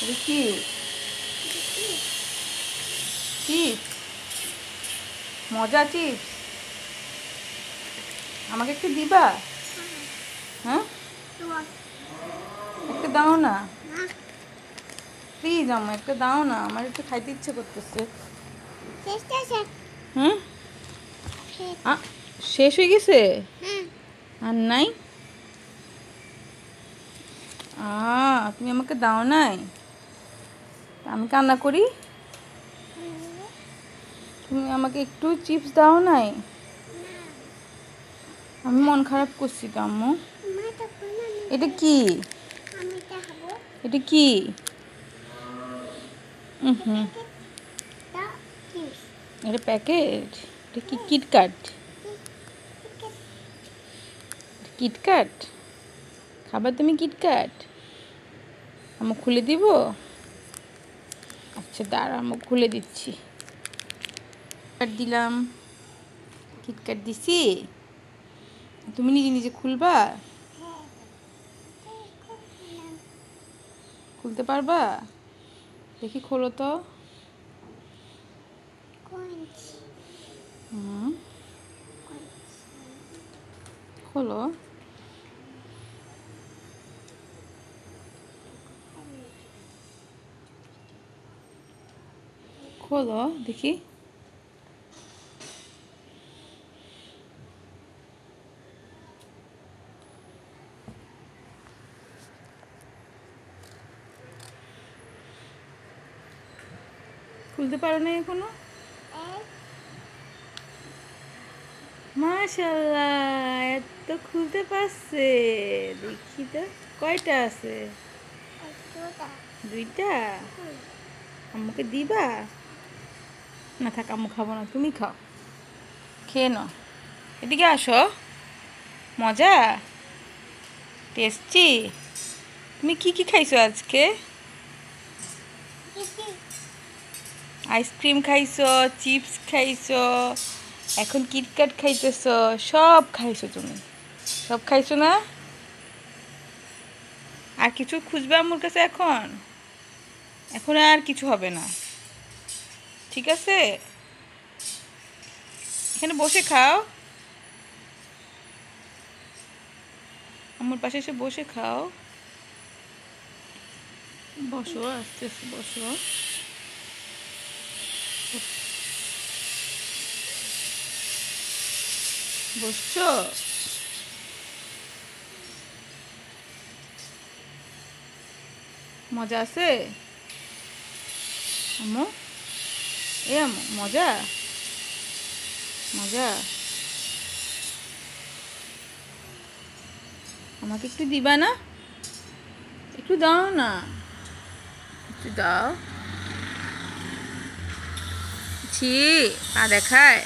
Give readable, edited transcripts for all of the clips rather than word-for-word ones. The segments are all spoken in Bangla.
এটা কি চিপস? মজা চিপস? আমাকে একটু দিবা? হ্যাঁ, একটু দাও না প্লিজ, আমার একটু দাও না, আমার একটু খাইতে ইচ্ছে করতেছে। হ্যাঁ, শেষ হয়ে গেছে? আর নাই? তুমি আমাকে দাও নাই? আমি কান্না করি? তুমি আমাকে একটু চিপস দাও নাই? আমি মন খারাপ করছি তো আম্মু। এটা কি? এটা কি? হুম, এটা প্যাকেট? এটা কি কিটক্যাট? কিটক্যাট খাবার তুমি? কিটক্যাট আম্মু খুলে দিব? আচ্ছা দাঁড়া, আম্মু খুলে দিচ্ছি। দিলাম, কিটক্যাট দিছি। তুমি নিজে নিজে খুলবা? খুলতে পারবা? দেখি খোলো তো। খোলো। খোলো দেখি। খুলতে পারো না এখনো? মাশাআল্লাহ, এত খুলতে পারছে। দেখি তো কয়টা আছে? দুইটা। আম্মুকে দিবা? না থাক, আম্মু খাবো না, তুমি খাও, খেয়ে নাও। এদিকে আসো। মজা? টেস্টি? তুমি কি কি খাইছো আজকে? আইসক্রিম খাইছো, চিপস খাইছো, এখন কিটক্যাট খাইতেছো, সব খাইছো তুমি। সব খাইছো না? আর কিছু খুঁজবে আম্মুর কাছে? এখন এখন আর কিছু হবে না, ঠিক আছে? এখানে বসে খাও, আম্মুর পাশে এসে বসে খাও। বসো, আস্তে আস্তে বসো। বসছো? মজা আছে আম্মু? আম্মু মজা? মজা? আমাকে একটু দিবা না? একটু দাও না, একটু দাও। ছি, পা দেখায়।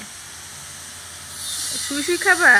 শুই শুই খাবা?